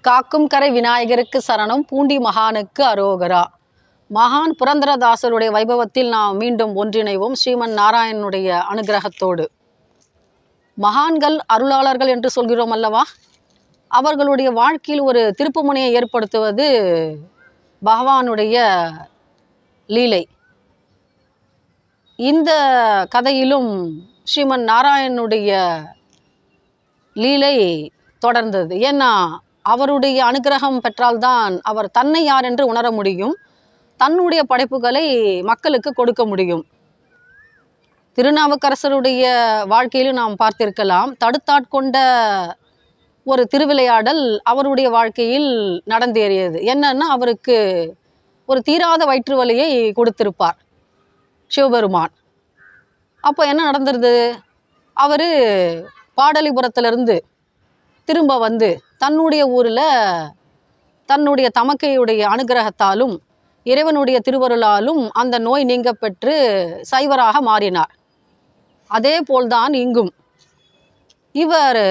காக்கும் கரை விநாயகருக்கு சரணம், பூண்டி மகானுக்கு அரோகரா. மகான் புரந்தரதாசருடைய வைபவத்தில் நாம் மீண்டும் ஒன்றிணைவோம் ஸ்ரீமன் நாராயணனுடைய அனுகிரகத்தோடு. மகான்கள் அருளாளர்கள் என்று சொல்கிறோம் அல்லவா, அவர்களுடைய வாழ்க்கையில் ஒரு திருப்புமுனையை ஏற்படுத்துவது பகவானுடைய லீலை. இந்த கதையிலும் ஸ்ரீமன் நாராயணனுடைய லீலை தொடர்ந்தது. ஏன்னா அவருடைய அனுகிரகம் பெற்றால்தான் அவர் தன்னை யார் என்று உணர முடியும், தன்னுடைய படைப்புகளை மக்களுக்கு கொடுக்க முடியும். திருநாவுக்கரசருடைய வாழ்க்கையிலும் நாம் பார்த்திருக்கலாம், தடுத்தாட்கொண்ட ஒரு திருவிளையாடல் அவருடைய வாழ்க்கையில் நடந்தேறியது. என்னன்னா, அவருக்கு ஒரு தீராத வயிற்று வலியை கொடுத்திருப்பார் சிவபெருமான். அப்போ என்ன நடந்துருது, அவர் பாடலிபுரத்திலிருந்து திரும்ப வந்து தன்னுடைய ஊரில் தன்னுடைய தமக்கையுடைய அனுகிரகத்தாலும் இறைவனுடைய திருவருளாலும் அந்த நோய் நீங்க பெற்று சைவராக மாறினார். அதே போல்தான் இங்கும் இவர்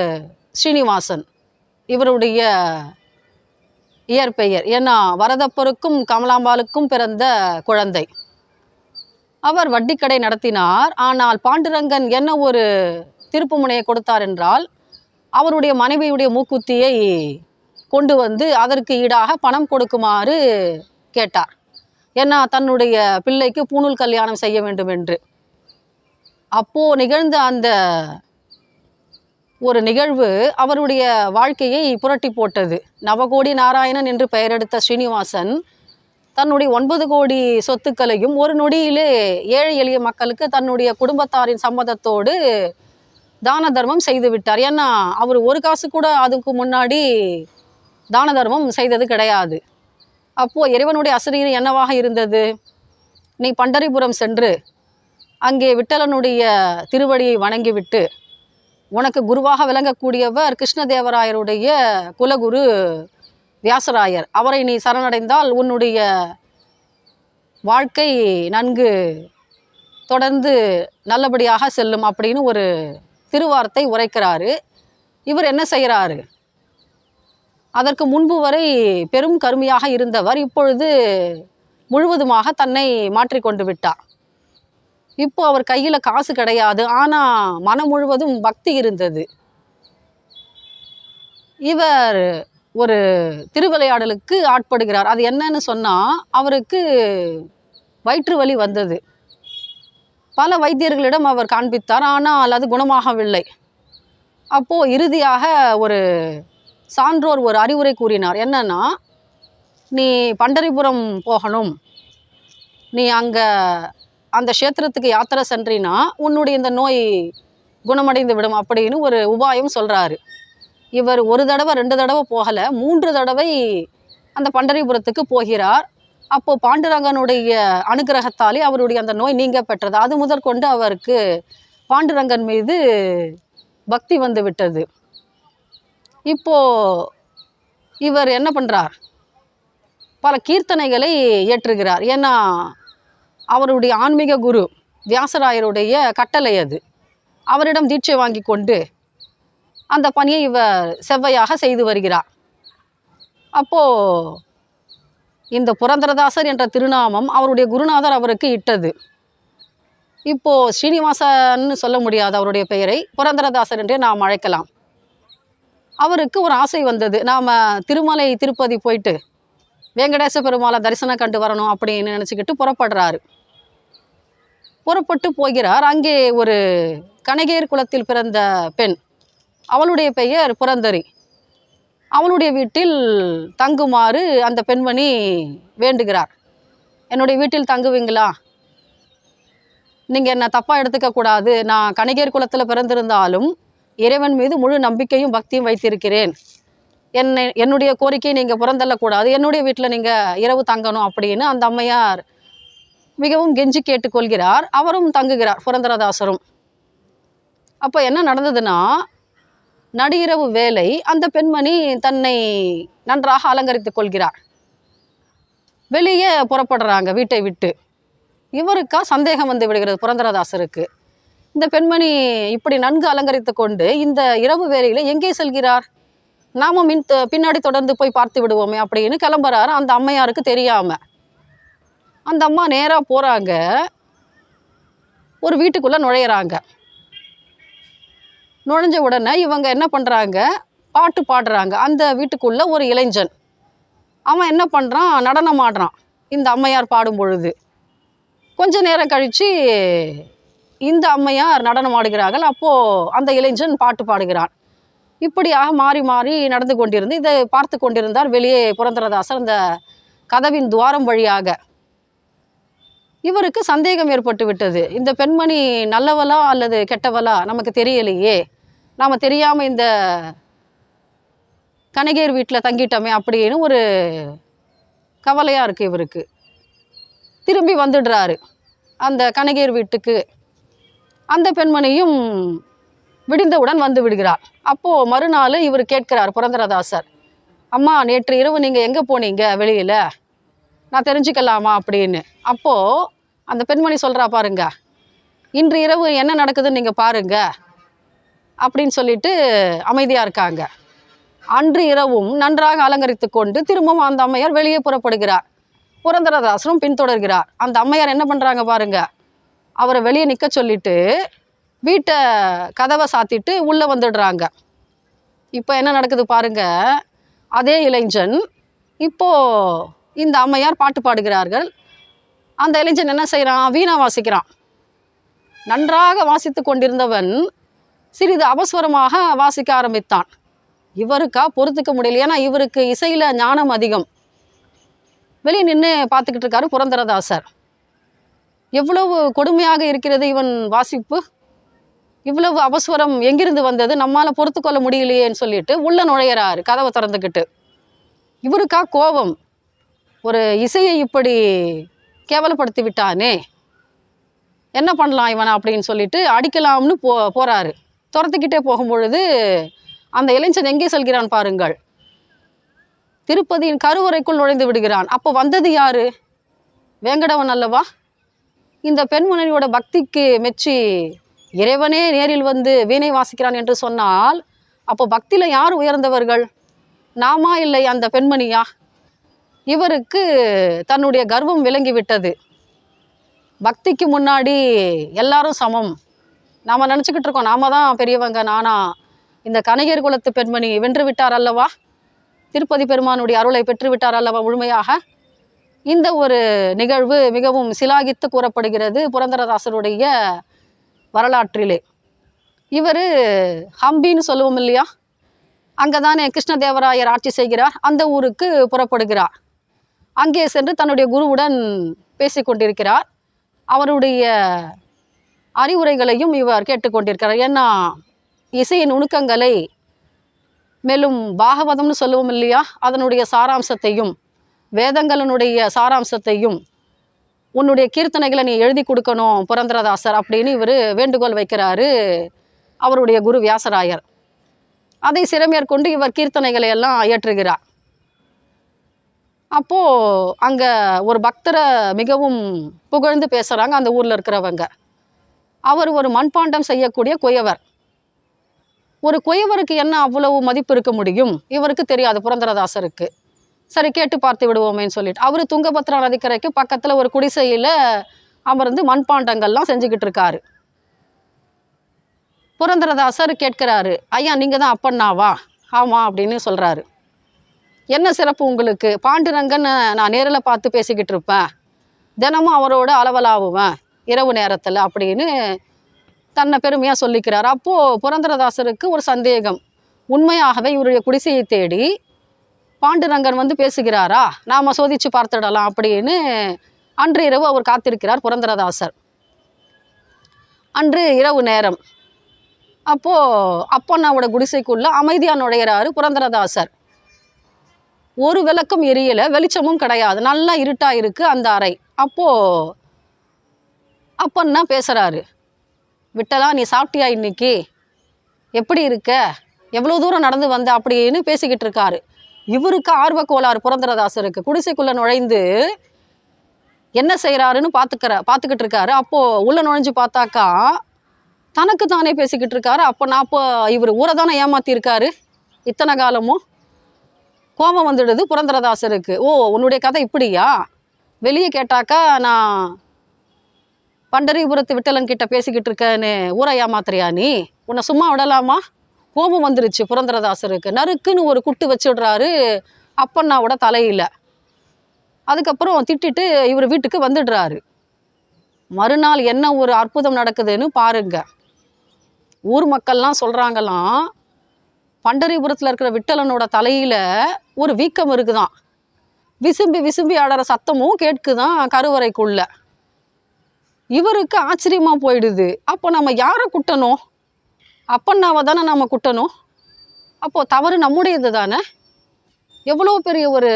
ஸ்ரீனிவாசன், இவருடைய இயற்பெயர். ஏன்னா வரதப்பருக்கும் கமலாம்பாளுக்கும் பிறந்த குழந்தை. அவர் வட்டிக்கடை நடத்தினார். ஆனால் பாண்டுரங்கன் என்ன ஒரு திருப்புமுனையை கொடுத்தார் என்றால், அவருடைய மனைவியுடைய மூக்குத்தியை கொண்டு வந்து அதற்கு ஈடாக பணம் கொடுக்குமாறு கேட்டார். ஏன்னா தன்னுடைய பிள்ளைக்கு பூணூல் கல்யாணம் செய்ய வேண்டும் என்று. அப்போ நிகழ்ந்த அந்த ஒரு நிகழ்வு அவருடைய வாழ்க்கையை புரட்டி போட்டது. நவகோடி நாராயணன் என்று பெயரெடுத்த ஸ்ரீனிவாசன் தன்னுடைய 9 கோடி சொத்துக்களையும் ஒரு நொடியிலே ஏழை எளிய மக்களுக்கு தன்னுடைய குடும்பத்தாரின் சம்மதத்தோடு தான தர்மம் செய்து விட்டார். ஏன்னா அவர் ஒரு காசு கூட அதுக்கு முன்னாடி தான தர்மம் செய்தது கிடையாது. அப்போது இறைவனுடைய அசரீர் என்னவாக இருந்தது, நீ பண்டரிபுரம் சென்று அங்கே விட்டலனுடைய திருவடியை வணங்கிவிட்டு, உனக்கு குருவாக விளங்கக்கூடியவர் கிருஷ்ணதேவராயருடைய குலகுரு வியாசராயர், அவரை நீ சரணடைந்தால் உன்னுடைய வாழ்க்கை நன்கு தொடர்ந்து நல்லபடியாக செல்லும் அப்படின்னு ஒரு திருவார்த்தை உரைக்கிறாரு. இவர் என்ன செய்கிறாரு, அதற்கு முன்பு வரை பெரும் கருமையாக இருந்தவர் இப்பொழுது முழுவதுமாக தன்னை மாற்றிக்கொண்டு விட்டார். இப்போ அவர் கையில் காசு கிடையாது, ஆனால் மனம் முழுவதும் பக்தி இருந்தது. இவர் ஒரு திருவிளையாடலுக்கு ஆட்படுகிறார். அது என்னன்னு சொன்னால், அவருக்கு வயிற்று வலி வந்தது. பல வைத்தியர்களிடம் அவர் காண்பித்தார், ஆனால் அது குணமாகவில்லை. அப்போது இறுதியாக ஒரு சான்றோர் ஒரு அறிவுரை கூறினார். என்னன்னா, நீ பண்டரிபுரம் போகணும், நீ அங்கே அந்த க்ஷேத்திரத்துக்கு யாத்திரை சென்றினா உன்னுடைய இந்த நோய் குணமடைந்து விடும் அப்படின்னு ஒரு உபாயம் சொல்கிறாரு. இவர் ஒரு தடவை 2 தடவை போகலை, 3 தடவை அந்த பண்டரிபுரத்துக்கு போகிறார். அப்போது பாண்டுரங்கனுடைய அனுகிரகத்தாலே அவருடைய அந்த நோய் நீங்க பெற்றது. அது முதற்கொண்டு அவருக்கு பாண்டுரங்கன் மீது பக்தி வந்து விட்டது. இப்போ இவர் என்ன பண்ணுறார், பல கீர்த்தனைகளை இயற்றுகிறார். ஏன்னா அவருடைய ஆன்மீக குரு வியாசராயருடைய கட்டளை அது. அவரிடம் தீட்சை வாங்கி கொண்டு அந்த பணியை இவர் செவ்வையாக செய்து வருகிறார். அப்போது இந்த புரந்தரதாசர் என்ற திருநாமம் அவருடைய குருநாதர் அவருக்கு இட்டது. இப்போது ஸ்ரீனிவாசன் சொல்ல முடியாது அவருடைய பெயரை, புரந்தரதாசர் என்றே நாம் அழைக்கலாம். அவருக்கு ஒரு ஆசை வந்தது, நாம் திருமலை திருப்பதி போயிட்டு வெங்கடேச பெருமாளை தரிசனம் கண்டு வரணும் அப்படின்னு நினச்சிக்கிட்டு புறப்படுறாரு. புறப்பட்டு போகிறார். அங்கே ஒரு கனகேர் குலத்தில் பிறந்த பெண், அவளுடைய பெயர் புரந்தரி. அவளுடைய வீட்டில் தங்குமாறு அந்த பெண்மணி வேண்டுகிறார். என்னுடைய வீட்டில் தங்குவீங்களா, நீங்கள் என்ன தப்பாக எடுத்துக்கக்கூடாது, நான் கனகேர் குலத்தில் பிறந்திருந்தாலும் இறைவன் மீது முழு நம்பிக்கையும் பக்தியும் வைத்திருக்கிறேன், என்னுடைய கோரிக்கையை நீங்கள் புறந்தள்ளக்கூடாது, என்னுடைய வீட்டில் நீங்கள் இரவு தங்கணும் அப்படின்னு அந்த அம்மையார் மிகவும் கெஞ்சி கேட்டுக்கொள்கிறார். அவரும் தங்குகிறார், புரந்தரதாசரும். அப்போ என்ன நடந்ததுன்னா, நடுஇரவு வேலை அந்த பெண்மணி தன்னை நன்றாக அலங்கரித்து கொள்கிறார். வெளியே புறப்படுறாங்க வீட்டை விட்டு. இவருக்கா சந்தேகம் வந்து விடுகிறது புரந்தரதாசருக்கு. இந்த பெண்மணி இப்படி நன்கு அலங்கரித்து கொண்டு இந்த இரவு வேளையில் எங்கே செல்கிறார், நாம பின்னாடி தொடர்ந்து போய் பார்த்து விடுவோமே அப்படின்னு கிளம்புறாரு. அந்த அம்மையாருக்கு தெரியாம அந்த அம்மா நேரா போறாங்க. ஒரு வீட்டுக்குள்ள நுழையிறாங்க. நுழைஞ்ச உடனே இவங்க என்ன பண்றாங்க, பாட்டு பாடுறாங்க. அந்த வீட்டுக்குள்ள ஒரு இளைஞன், அவன் என்ன பண்றான், நடனம் ஆடுறான் இந்த அம்மையார் பாடும் பொழுது. கொஞ்ச நேரம் கழிச்சு இந்த அம்மையார் நடனம் ஆடுகிறார்கள். அப்போ அந்த இளைஞன் பாட்டு பாடுகிறான். இப்படியாக மாறி மாறி நடந்து கொண்டிருந்து இதை பார்த்து கொண்டிருந்தார் வெளியே புரந்தரதாசர். அந்த கதவின் துவாரம் வழியாக இவருக்கு சந்தேகம் ஏற்பட்டு விட்டது. இந்த பெண்மணி நல்லவளா அல்லது கெட்டவளா நமக்கு தெரியலையே, நாம தெரியாம இந்த கனகேர் வீட்டில் தங்கிட்டோமே அப்படின்னு ஒரு கவலையா இருக்கு இவருக்கு. திரும்பி வந்துடுறாரு அந்த கனகேர் வீட்டுக்கு. அந்த பெண்மணியும் விடிந்தவுடன் வந்து விடுகிறார். அப்போ மறுநாள் இவர் கேட்கிறார் புரந்தரதாசர், அம்மா நேற்று இரவு நீங்க எங்க போனீங்க வெளியில, நான் தெரிஞ்சுக்கலாமா அப்படின்னு. அப்போ அந்த பெண்மணி சொல்றா, பாருங்க இன்று இரவு என்ன நடக்குதுன்னு நீங்க பாருங்க அப்படின்னு சொல்லிட்டு அமைதியா இருக்காங்க. அன்று இரவும் நன்றாக அலங்கரித்து கொண்டு திரும்பவும் அந்த அம்மையார் வெளியே புறப்படுகிறார். புரந்தரதாசரும் பின்தொடர்கிறார். அந்த அம்மையார் என்ன பண்றாங்க பாருங்க, அவரை வெளியே நிற்க சொல்லிட்டு வீட்டை கதவை சாத்திட்டு உள்ள வந்துடுறாங்க. இப்போ என்ன நடக்குது பாருங்க, அதே இளைஞன் இப்போ இந்த அம்மையார் பாட்டு பாடுகிறார்கள். அந்த இளைஞன் என்ன செய்கிறான், வீணா வாசிக்கிறான். நன்றாக வாசித்து கொண்டிருந்தவன் சிறிது அபஸ்வரமாக வாசிக்க ஆரம்பித்தான். இவருக்கா பொறுத்துக்க முடியல, ஏன்னா இவருக்கு இசையில் ஞானம் அதிகம். வெளியே நின்று பார்த்துக்கிட்டு இருக்காரு புரந்தரதாசர். எவ்வளவு கொடுமையாக இருக்கிறது இவன் வாசிப்பு, இவ்வளவு அபஸ்வரம் எங்கிருந்து வந்தது, நம்மால் பொறுத்து கொள்ள முடியலையேன்னு சொல்லிட்டு உள்ள நுழையிறாரு கதவை திறந்துக்கிட்டு. இவருக்கா கோபம், ஒரு இசையை இப்படி கேவலப்படுத்தி விட்டானே, என்ன பண்ணலாம் இவனை அப்படின்னு சொல்லிட்டு அடிக்கலாம்னு போறாரு. துரத்துக்கிட்டே போகும்பொழுது அந்த இளைஞன் எங்கே செல்கிறான் பாருங்கள், திருப்பதியின் கருவறைக்குள் நுழைந்து விடுகிறான். அப்போ வந்தது யாரு, வேங்கடவன் அல்லவா. இந்த பெண்மணியோட பக்திக்கு மெச்சி இறைவனே நேரில் வந்து வீணை வாசிக்கிறான் என்று சொன்னால் அப்போ பக்தியில் யார் உயர்ந்தவர்கள், நாமா இல்லை அந்த பெண்மணியா? இவருக்கு தன்னுடைய கர்வம் விளங்கி விட்டது. பக்திக்கு முன்னாடி எல்லாரும் சமம். நாம் நினச்சிக்கிட்டு இருக்கோம் நாம தான் பெரியவங்க. நானா இந்த கனகேர் குலத்து பெண்மணி வென்று விட்டார் அல்லவா, திருப்பதி பெருமானுடைய அருளை பெற்று விட்டார் அல்லவா முழுமையாக. இந்த ஒரு நிகழ்வு மிகவும் சிலாகித்து கூறப்படுகிறது புரந்தரதாசருடைய வரலாற்றிலே. இவர் ஹம்பின்னு சொல்லுவோம் இல்லையா, அங்கே தானே கிருஷ்ணதேவராயர் ஆட்சி செய்கிறார். அந்த ஊருக்கு புறப்படுகிறார். அங்கே சென்று தன்னுடைய குருவுடன் பேசி கொண்டிருக்கிறார். அவருடைய அறிவுரைகளையும் இவர் கேட்டுக்கொண்டிருக்கிறார். ஏன்னா இசையின் நுணுக்கங்களை, மேலும் பாகவதம்னு சொல்லுவோம் இல்லையா, அதனுடைய சாராம்சத்தையும் வேதங்களினுடைய சாராம்சத்தையும் உன்னுடைய கீர்த்தனைகளை நீ எழுதி கொடுக்கணும் புரந்தரதாசர் அப்படின்னு இவர் வேண்டுகோள் வைக்கிறாரு அவருடைய குரு வியாசராயர். அதை சிறமேற்கொண்டு இவர் கீர்த்தனைகளை எல்லாம் இயற்றுகிறார். அப்போது அங்கே ஒரு பக்தரை மிகவும் புகழ்ந்து பேசுகிறாங்க அந்த ஊரில் இருக்கிறவங்க. அவர் ஒரு மண்பாண்டம் செய்யக்கூடிய குயவர். ஒரு குயவருக்கு என்ன அவ்வளவு மதிப்பு இருக்க முடியும், இவருக்கு தெரியாது புரந்தரதாசருக்கு. சரி கேட்டு பார்த்து விடுவோமேன்னு சொல்லிட்டு அவர் துங்கபத்ரா நதிக்கரைக்கு பக்கத்தில் ஒரு குடிசையில் அமர்ந்து மண்பாண்டங்கள்லாம் செஞ்சுக்கிட்டு இருக்காரு. புரந்தரதாசர் கேட்கிறாரு, ஐயா நீங்கள் தான் அப்பண்ணாவா? ஆமாம் அப்படின்னு சொல்கிறாரு. என்ன சிறப்பு உங்களுக்கு? பாண்டுரங்கன் நான் நேரில் பார்த்து பேசிக்கிட்டு இருப்பேன், தினமும் அவரோட அளவலாவுவேன் இரவு நேரத்தில் அப்படின்னு தன்னை பெருமையாக சொல்லிக்கிறார். அப்போது புரந்தரதாசருக்கு ஒரு சந்தேகம், உண்மையாகவே இவருடைய குடிசையை தேடி பாண்டுரங்கன் வந்து பேசுகிறாரா, நாம் சோதித்து பார்த்துடலாம் அப்படின்னு அன்று இரவு அவர் காத்திருக்கிறார் புரந்தரதாசர். அன்று இரவு நேரம். அப்போது அப்பண்ணாவோட குடிசைக்குள்ளே அமைதியாக நுழையிறாரு புரந்தரதாசர். ஒரு விளக்கும் எரியலை, வெளிச்சமும் கிடையாது, நல்லா இருட்டாக இருக்குது அந்த அறை. அப்போது அப்பன்னா பேசுகிறாரு, விட்டலா நீ சாப்பிட்டியா இன்னைக்கு, எப்படி இருக்க, எவ்வளோ தூரம் நடந்து வந்த அப்படின்னு பேசிக்கிட்டு இருக்காரு. இவருக்கு ஆர்வ கோளாறு புரந்தரதாசருக்கு. குடிசைக்குள்ளே நுழைந்து என்ன செய்கிறாருன்னு பார்த்துக்கிட்டு இருக்காரு. அப்போது உள்ளே நுழைஞ்சு பார்த்தாக்கா தனக்கு தானே பேசிக்கிட்டு இருக்காரு. அப்போ இவர் ஊரை தானே ஏமாற்றிருக்காரு, இத்தனை காலமும் கோபம் வந்துடுது புரந்தரதாசருக்கு. ஓ, உன்னுடைய கதை இப்படியா? வெளியே கேட்டாக்கா நான் பண்டரிபுரத்து விட்டலன் கிட்ட பேசிக்கிட்டு இருக்கேன்னு ஊரை ஏமாத்துறியா நீ? உன்னை சும்மா விடலாமா? கோபம் வந்துருச்சு புரந்தரதாசருக்கு. நறுக்குன்னு ஒரு குட்டு வச்சுடுறாரு அப்பண்ணாவோட தலையில். அதுக்கப்புறம் திட்டிட்டு இவர் வீட்டுக்கு வந்துடுறாரு. மறுநாள் என்ன ஒரு அற்புதம் நடக்குதுன்னு பாருங்க. ஊர் மக்கள்லாம் சொல்கிறாங்களாம், பண்டரிபுரத்தில் இருக்கிற விட்டலனோட தலையில் ஒரு வீக்கம் இருக்குதான். விசும்பி விசும்பி ஆடுற சத்தமும் கேட்குதான் கருவறைக்குள்ள. இவருக்கு ஆச்சரியமாக போயிடுது. அப்போ நம்ம யாரை குட்டணும்? அப்பண்ணாவை தானே நம்ம குட்டணும். அப்போது தவறு நம்முடையது தானே. எவ்வளோ பெரிய ஒரு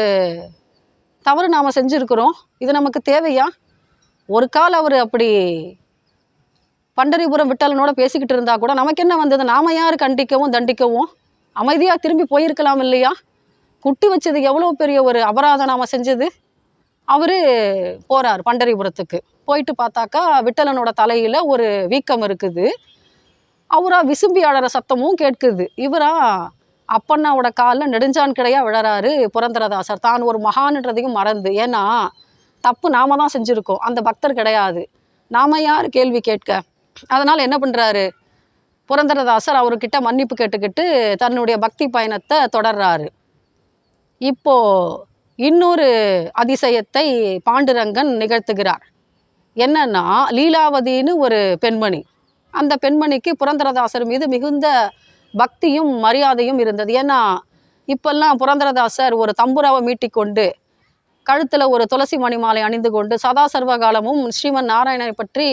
தவறு நாம் செஞ்சுருக்கிறோம். இது நமக்கு தேவையா? ஒரு கால் அவர் அப்படி பண்டரிபுரம் விட்டலனோட பேசிக்கிட்டு இருந்தால் கூட நமக்கு என்ன வந்தது? நாம் யார் கண்டிக்கவும் தண்டிக்கவும்? அமைதியாக திரும்பி போயிருக்கலாம் இல்லையா? குட்டி வச்சது எவ்வளோ பெரிய ஒரு அபராதம் நாம் செஞ்சது. அவர் போகிறார் பண்டரிபுரத்துக்கு. போயிட்டு பார்த்தாக்கா விட்டலனோட தலையில் ஒரு வீக்கம் இருக்குது. அவரா விசும்பி ஆடுற சத்தமும் கேட்குது. இவரா அப்பண்ணாவோட காலில் நெடுஞ்சான் கிடையா விழறாரு புரந்தரதாசர். தான் ஒரு மகான்ன்றதையும் மறந்து. ஏன்னா தப்பு நாம தான் செஞ்சுருக்கோம், அந்த பக்தர் கிடையாது. நாம யார் கேள்வி கேட்க? அதனால் என்ன பண்ணுறாரு புரந்தரதாசர்? அவர்கிட்ட மன்னிப்பு கேட்டுக்கிட்டு தன்னுடைய பக்தி பயணத்தை தொடர்றாரு. இப்போ இன்னொரு அதிசயத்தை பாண்டுரங்கன் நிகழ்த்துகிறார். என்னன்னா, லீலாவதின்னு ஒரு பெண்மணி. அந்த பெண்மணிக்கு புரந்தரதாசர் மீது மிகுந்த பக்தியும் மரியாதையும் இருந்தது. ஏன்னா இப்பெல்லாம் புரந்தரதாசர் ஒரு தம்புராவை மீட்டிக்கொண்டு கழுத்தில் ஒரு துளசி மணி மாலை அணிந்து கொண்டு சதா சர்வகாலமும் ஸ்ரீமன் நாராயணனை பற்றி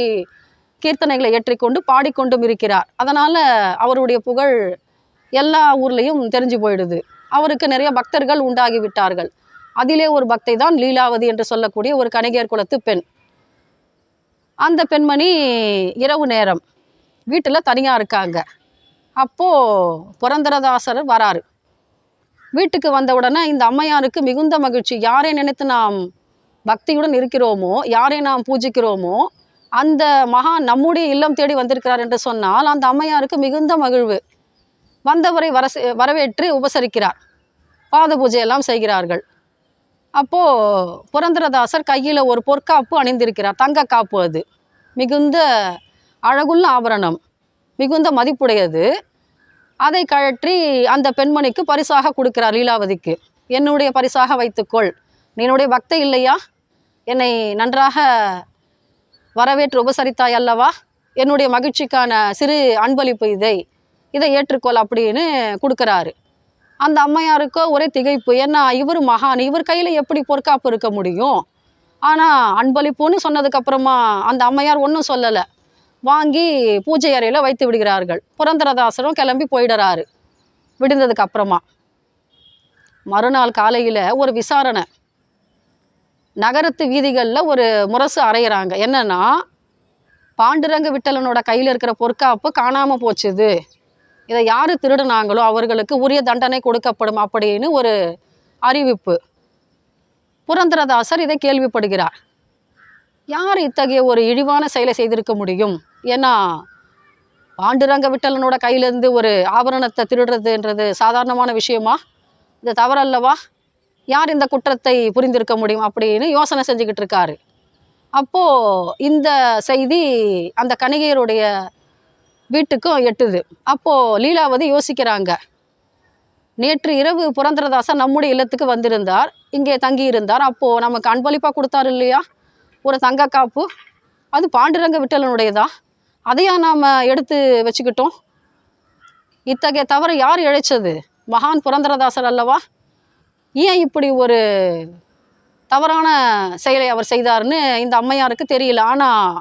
கீர்த்தனைகளை ஏற்றிக்கொண்டு பாடிக்கொண்டும் இருக்கிறார். அதனால் அவருடைய புகழ் எல்லா ஊர்லேயும் தெரிஞ்சு போயிடுது. அவருக்கு நிறைய பக்தர்கள் உண்டாகி விட்டார்கள். அதிலே ஒரு பக்தை தான் லீலாவதி என்று சொல்லக்கூடிய ஒரு கணிகையர் குலத்து பெண். அந்த பெண்மணி இரவு நேரம் வீட்டில் தனியாக இருக்காங்க. அப்போது புரந்தரதாசர் வராரு. வீட்டுக்கு வந்த உடனே இந்த அம்மையாருக்கு மிகுந்த மகிழ்ச்சி. யாரை நினைத்து நாம் பக்தியுடன் இருக்கிறோமோ, யாரை நாம் பூஜிக்கிறோமோ, அந்த மகான் நம்முடைய இல்லம் தேடி வந்திருக்கிறார் என்று சொன்னால் அந்த அம்மையாருக்கு மிகுந்த மகிழ்வு. வந்தவரை வரவேற்று உபசரிக்கிறார். பாத பூஜையெல்லாம் செய்கிறார்கள். அப்போது புரந்தரதாசர் கையில் ஒரு பொற்காப்பு அணிந்திருக்கிறார். தங்க காப்பு. அது மிகுந்த அழகுள்ள ஆபரணம், மிகுந்த மதிப்புடையது. அதை கழற்றி அந்த பெண்மணிக்கு பரிசாக கொடுக்கிறார் லீலாவதிக்கு. என்னுடைய பரிசாக வைத்துக்கொள், நீனுடைய பக்தை இல்லையா? என்னை நன்றாக வரவேற்று உபசரித்தாய் அல்லவா? என்னுடைய மகிழ்ச்சிக்கான சிறு அன்பளிப்பு இதை ஏற்றுக்கொள் அப்படின்னு கொடுக்குறாரு. அந்த அம்மையாருக்கோ ஒரே திகைப்பு. ஏன்னா இவர் மகான், இவர் கையில் எப்படி பொற்காப்பு இருக்க முடியும்? ஆனால் அன்பளிப்புன்னு சொன்னதுக்கப்புறமா அந்த அம்மையார் ஒன்றும் சொல்லலை. வாங்கி பூஜை அறையில் வைத்து விடுகிறார்கள். புரந்தரதாசரும் கிளம்பி போயிடுறாரு. விடுந்ததுக்கு அப்புறமா மறுநாள் காலையில் ஒரு விசாரணை. நகரத்து வீதிகளில் ஒரு முரசு அறையிறாங்க. என்னன்னா, பாண்டுரங்க விட்டலனோட கையில் இருக்கிற பொற்காப்பு காணாமல் போச்சுது, இதை யார் திருடுனாங்களோ அவர்களுக்கு உரிய தண்டனை கொடுக்கப்படும் அப்படின்னு ஒரு அறிவிப்பு. புரந்தரதாசர் இதை கேள்விப்படுகிறார். யார் இத்தகைய ஒரு இழிவான செயலை செய்திருக்க முடியும்? ஏன்னா பாண்டுரங்க விட்டலனோட கையிலேருந்து ஒரு ஆபரணத்தை திருடுறதுன்றது சாதாரணமான விஷயமா? இது தவறல்லவா? யார் இந்த குற்றத்தை புரிந்திருக்க முடியும் அப்படின்னு யோசனை செஞ்சுக்கிட்டு இருக்காரு. அப்போது இந்த செய்தி அந்த கணிகையருடைய வீட்டுக்கும் எட்டுது. அப்போது லீலாவதி யோசிக்கிறாங்க. நேற்று இரவு புரந்தரதாசர் நம்முடைய இல்லத்துக்கு வந்திருந்தார், இங்கே தங்கியிருந்தார். அப்போது நமக்கு அன்பளிப்பாக கொடுத்தார் இல்லையா ஒரு தங்க காப்பு? அது பாண்டுரங்க விட்டலனுடையதா? அதையா நாம் எடுத்து வச்சுக்கிட்டோம்? இத்தகைய தவறை யார் இழைச்சது? மகான் புரந்தரதாசர் அல்லவா? ஏன் இப்படி ஒரு தவறான செயலை அவர் செய்தார்னு இந்த அம்மையாருக்கு தெரியல. ஆனால்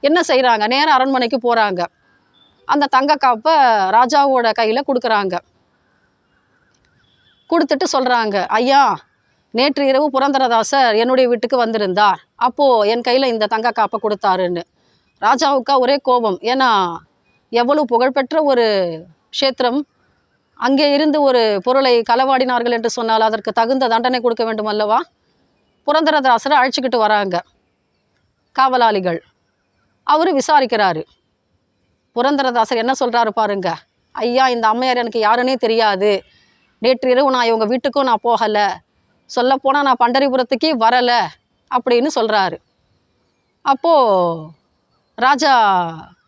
என்ன செய்கிறாங்க, நேராக அரண்மனைக்கு போகிறாங்க. அந்த தங்க காப்பை ராஜாவோட கையில் கொடுக்குறாங்க. கொடுத்துட்டு சொல்கிறாங்க, ஐயா, நேற்று இரவு புரந்தரதாசர் என்னுடைய வீட்டுக்கு வந்திருந்தார். அப்போது என் கையில் இந்த தங்க காப்பை கொடுத்தாருன்னு. ராஜாவுக்கா ஒரே கோபம். ஏன்னா எவ்வளவு புகழ்பெற்ற ஒரு க்ஷேத்திரம், அங்கே இருந்து ஒரு பொருளை களவாடினார்கள் என்று சொன்னால் அதற்கு தகுந்த தண்டனை கொடுக்க வேண்டும் அல்லவா? புரந்தரதாசரை அழைச்சிக்கிட்டு வராங்க காவலாளிகள். அவர் விசாரிக்கிறாரு. புரந்தரதாசர் என்ன சொல்கிறாரு பாருங்க. ஐயா, இந்த அம்மையார் எனக்கு யாருன்னே தெரியாது, நேற்று இரவு நான் இவங்க வீட்டுக்கும் நான் போகலை, சொல்லப்போனால் நான் பண்டரிபுரத்துக்கே வரலை அப்படின்னு சொல்கிறாரு. அப்போது ராஜா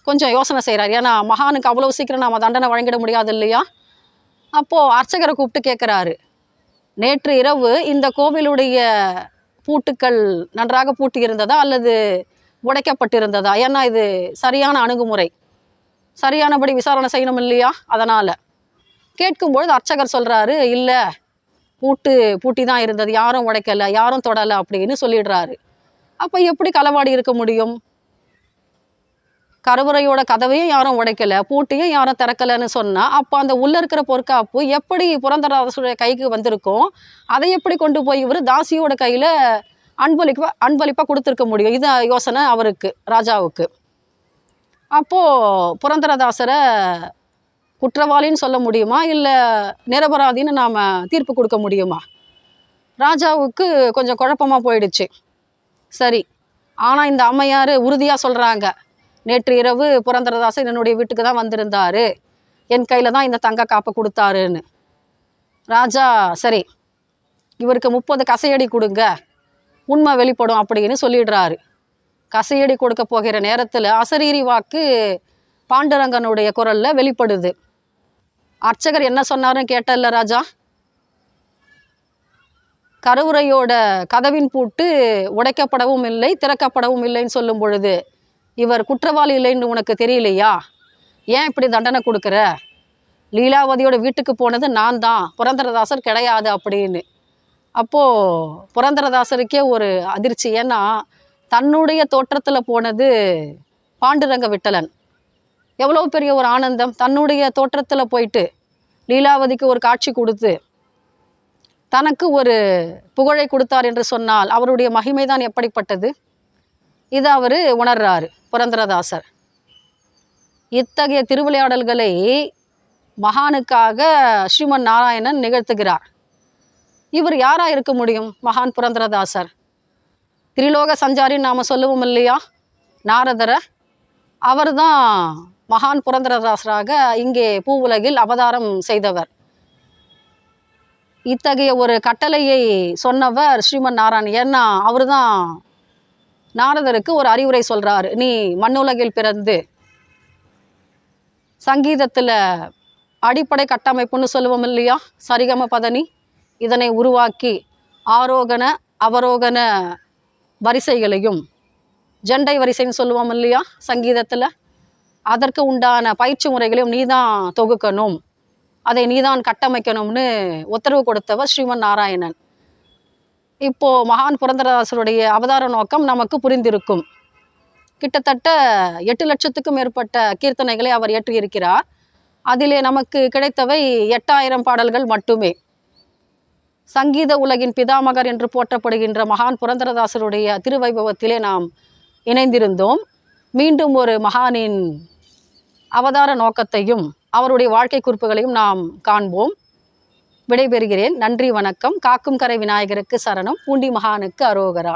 கொஞ்சம் யோசனை செய்கிறார். ஏன்னா மகானுக்கு அவ்வளோ சீக்கிரம் நாம் தண்டனை வழங்கிட முடியாது இல்லையா? அப்போது அர்ச்சகரை கூப்பிட்டு கேட்குறாரு, நேற்று இரவு இந்த கோவிலுடைய பூட்டுக்கள் நன்றாக பூட்டி இருந்ததா அல்லது உடைக்கப்பட்டிருந்ததா? ஏன்னா இது சரியான அணுகுமுறை, சரியானபடி விசாரணை செய்யணும் இல்லையா? அதனால் கேட்கும்பொழுது அர்ச்சகர் சொல்கிறாரு, இல்லை பூட்டி தான் இருந்தது, யாரும் உடைக்கலை, யாரும் தொடலை அப்படின்னு சொல்லிடுறாரு. அப்போ எப்படி களவாடி இருக்க முடியும்? கருவறையோட கதவையும் யாரும் உடைக்கலை, பூட்டியும் யாரும் திறக்கலைன்னு சொன்னால் அப்போ அந்த உள்ளே இருக்கிற பொற்காப்பு எப்படி புரந்தரதாசருடைய கைக்கு வந்திருக்கும்? அதை எப்படி கொண்டு போய் இவர் தாசியோட கையில் அன்பளிப்பாக கொடுத்துருக்க முடியும்? இது யோசனை அவருக்கு, ராஜாவுக்கு. அப்போது புரந்தரதாசரை குற்றவாளின்னு சொல்ல முடியுமா, இல்லை நிரபராதின்னு நாம் தீர்ப்பு கொடுக்க முடியுமா? ராஜாவுக்கு கொஞ்சம் குழப்பமாக போயிடுச்சு. சரி, ஆனால் இந்த அம்மையார் உறுதியாக சொல்கிறாங்க, நேற்று இரவு புரந்தரதாசர் என்னுடைய வீட்டுக்கு தான் வந்திருந்தார், என் கையில் தான் இந்த தங்க காப்பை கொடுத்தாருன்னு. ராஜா சரி, இவருக்கு 30 கசையடி கொடுங்க, உண்மை வெளிப்படும் அப்படின்னு சொல்லிடுறாரு. கசையடி கொடுக்க போகிற நேரத்தில் அசரீரி வாக்கு பாண்டுரங்கனுடைய குரலில் வெளிப்படுது. அர்ச்சகர் என்ன சொன்னாருன்னு கேட்டல்ல ராஜா? கருவறையோட கதவின் பூட்டு உடைக்கப்படவும் இல்லை, திறக்கப்படவும் இல்லைன்னு சொல்லும் பொழுது இவர் குற்றவாளி இல்லைன்னு உனக்கு தெரியலையா? ஏன் இப்படி தண்டனை கொடுக்குற? லீலாவதியோட வீட்டுக்கு போனது நான் தான், புரந்தரதாசர் கிடையாது அப்படின்னு. அப்போது புரந்தரதாசருக்கே ஒரு அதிர்ச்சி. ஏன்னா தன்னுடைய தோற்றத்தில் போனது பாண்டுரங்க விட்டலன். எவ்வளோ பெரிய ஒரு ஆனந்தம்! தன்னுடைய தோற்றத்தில் போயிட்டு லீலாவதிக்கு ஒரு காட்சி கொடுத்து தனக்கு ஒரு புகழை கொடுத்தார் என்று சொன்னால் அவருடைய மகிமை தான் எப்படிப்பட்டது? இதை அவர் உணர்றாரு புரந்தரதாசர். இத்தகைய திருவிளையாடல்களை மகானுக்காக ஸ்ரீமன் நாராயணன் நிகழ்த்துகிறார். இவர் யாராக இருக்க முடியும்? மகான் புரந்தரதாசர் திரிலோக சஞ்சாரின்னு நாம் சொல்லுவோம் இல்லையா, நாரதரை. அவர் தான் மகான் புரந்தரதாசராக இங்கே பூவுலகில் அவதாரம் செய்தவர். இத்தகைய ஒரு கட்டளையை சொன்னவர் ஸ்ரீமன் நாராயணன். ஏன்னா அவர் தான் நாரதருக்கு ஒரு அறிவுரை சொல்கிறாரு, நீ மண்ணுலகில் பிறந்து சங்கீதத்தில் அடிப்படை கட்டமைப்புன்னு சொல்லுவோம் இல்லையா, சரிகம பதனி, இதனை உருவாக்கி ஆரோகண அவரோகண வரிசைகளையும் ஜெண்டை வரிசைன்னு சொல்லுவோம் இல்லையா சங்கீதத்தில், அதற்கு உண்டான பயிற்சி முறைகளையும் நீதான் தொகுக்கணும், அதை நீதான் கட்டமைக்கணும்னு உத்தரவு கொடுத்தவர் ஸ்ரீமன் நாராயணன். இப்போது மகான் புரந்தரதாசருடைய அவதார நோக்கம் நமக்கு புரிந்திருக்கும். கிட்டத்தட்ட 8 லட்சத்துக்கும் மேற்பட்ட கீர்த்தனைகளை அவர் இயற்றியிருக்கிறார். அதிலே நமக்கு கிடைத்தவை 8000 பாடல்கள் மட்டுமே. சங்கீத உலகின் பிதாமகர் என்று போற்றப்படுகின்ற மகான் புரந்தரதாசருடைய திருவைபவத்திலே நாம் இணைந்திருந்தோம். மீண்டும் ஒரு மகானின் அவதார நோக்கத்தையும் அவருடைய வாழ்க்கை குறிப்புகளையும் நாம் காண்போம். விடைபெறுகிறேன். நன்றி, வணக்கம். காக்கும் கரை விநாயகருக்கு சரணம். பூண்டி மகானுக்கு அரோகரா.